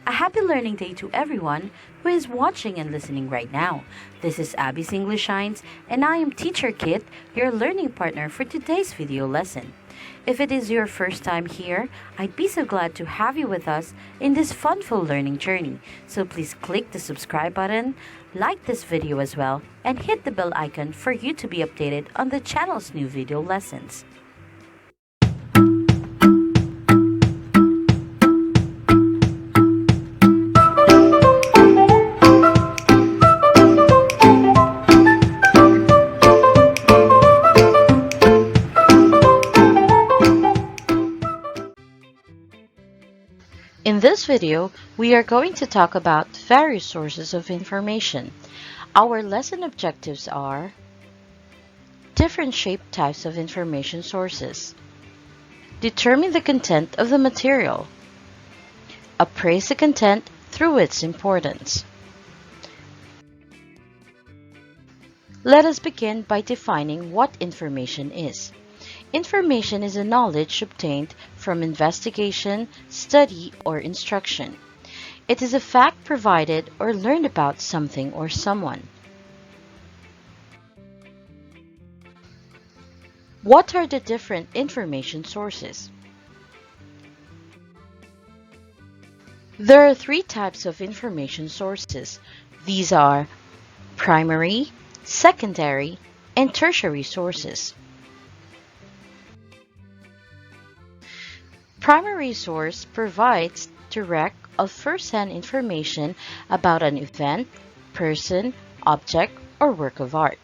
A happy learning day to everyone who is watching and listening right now. This is ABIS English Shines, and I am Teacher Kit, your learning partner for today's video lesson. If it is your first time here, I'd be so glad to have you with us in this funful learning journey. So please click the subscribe button, like this video as well, and hit the bell icon for you to be updated on the channel's new video lessons. In this video, we are going to talk about various sources of information. Our lesson objectives are different shape types of information sources, determine the content of the material, appraise the content through its importance. Let us begin by defining what information is. Information is a knowledge obtained from investigation, study, or instruction. It is a fact provided or learned about something or someone. What are the different information sources? There are three types of information sources. These are primary, secondary, and tertiary sources. Primary source provides direct or first-hand information about an event, person, object, or work of art.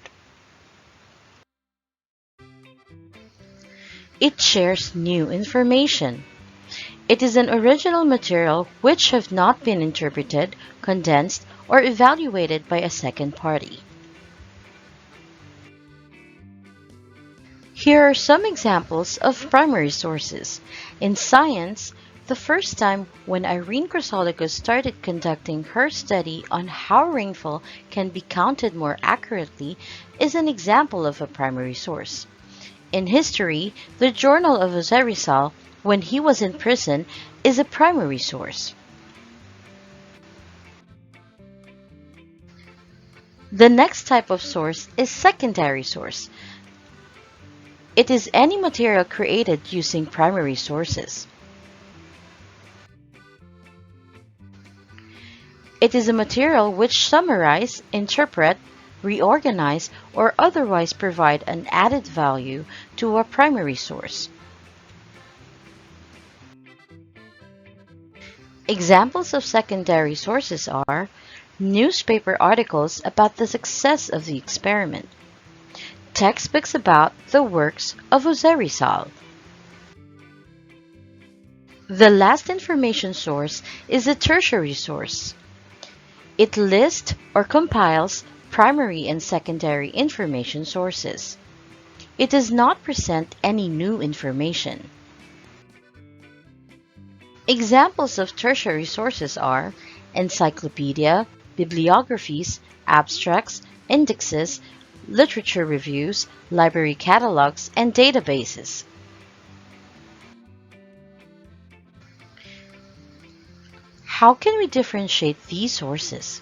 It shares new information. It is an original material which have not been interpreted, condensed, or evaluated by a second party. Here are some examples of primary sources. In science, the first time when Irene Chrysolikos started conducting her study on how rainfall can be counted more accurately is an example of a primary source. In history, the journal of Jose Rizal, when he was in prison, is a primary source. The next type of source is secondary source. It is any material created using primary sources. It is a material which summarize, interpret, reorganize, or otherwise provide an added value to a primary source. Examples of secondary sources are newspaper articles about the success of the experiment, textbooks about the works of Jose Rizal. The last information source is a tertiary source. It lists or compiles primary and secondary information sources. It does not present any new information. Examples of tertiary sources are encyclopedia, bibliographies, abstracts, indexes, literature reviews, library catalogs, and databases. How can we differentiate these sources?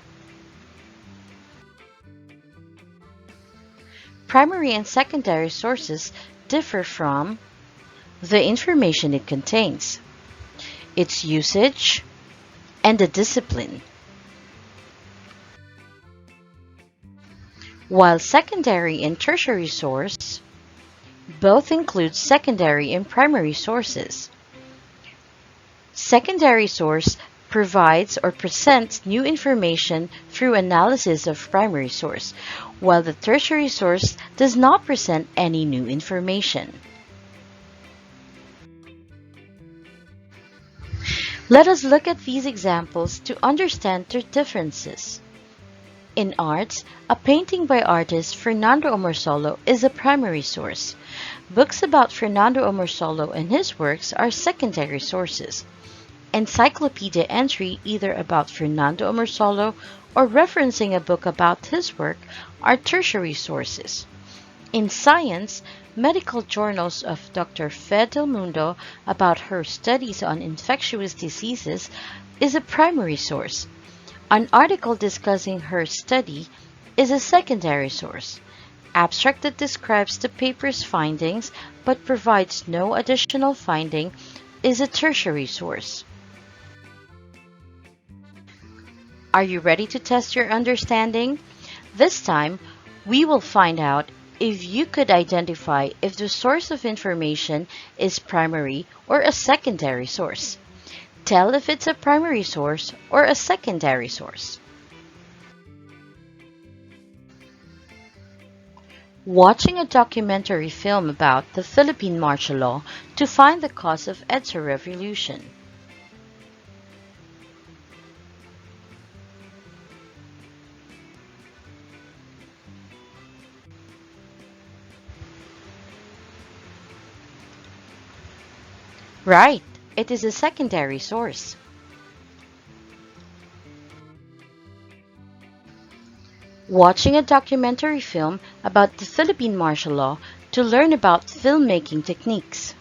Primary and secondary sources differ from the information it contains, its usage, and the discipline. While secondary and tertiary source both include secondary and primary sources. Secondary source provides or presents new information through analysis of primary source, while the tertiary source does not present any new information. Let us look at these examples to understand their differences. In arts, a painting by artist Fernando Omorsolo is a primary source. Books about Fernando Omorsolo and his works are secondary sources. Encyclopedia entry either about Fernando Omorsolo or referencing a book about his work are tertiary sources. In science, medical journals of Dr. Fe del Mundo about her studies on infectious diseases is a primary source. An article discussing her study is a secondary source. Abstract that describes the paper's findings but provides no additional finding is a tertiary source. Are you ready to test your understanding? This time, we will find out if you could identify if the source of information is primary or a secondary source. Tell if it's a primary source or a secondary source. Watching a documentary film about the Philippine martial law to find the cause of EDSA revolution. Right, it is a secondary source. Watching a documentary film about the Philippine martial law to learn about filmmaking techniques.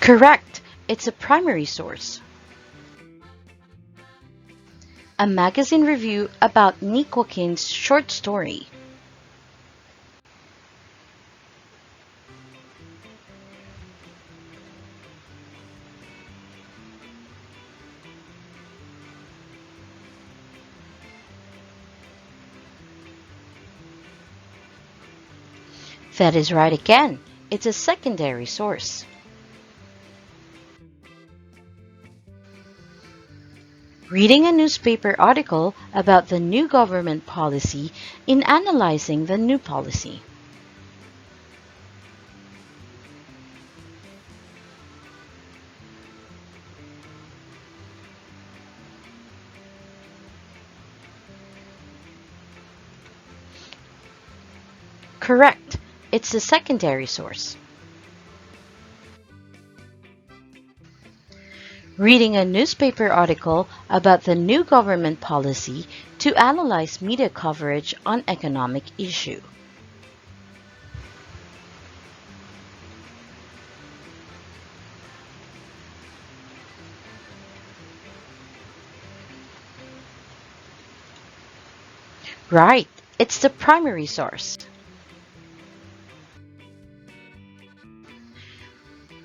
Correct, it's a primary source. A magazine review about Nick Joaquin's short story. That is right again. It's a secondary source. Reading a newspaper article about the new government policy in analyzing the new policy. Correct. It's a secondary source. Reading a newspaper article about the new government policy to analyze media coverage on economic issue. Right, it's the primary source.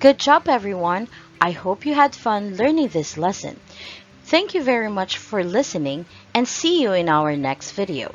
Good job, everyone. I hope you had fun learning this lesson. Thank you very much for listening and see you in our next video.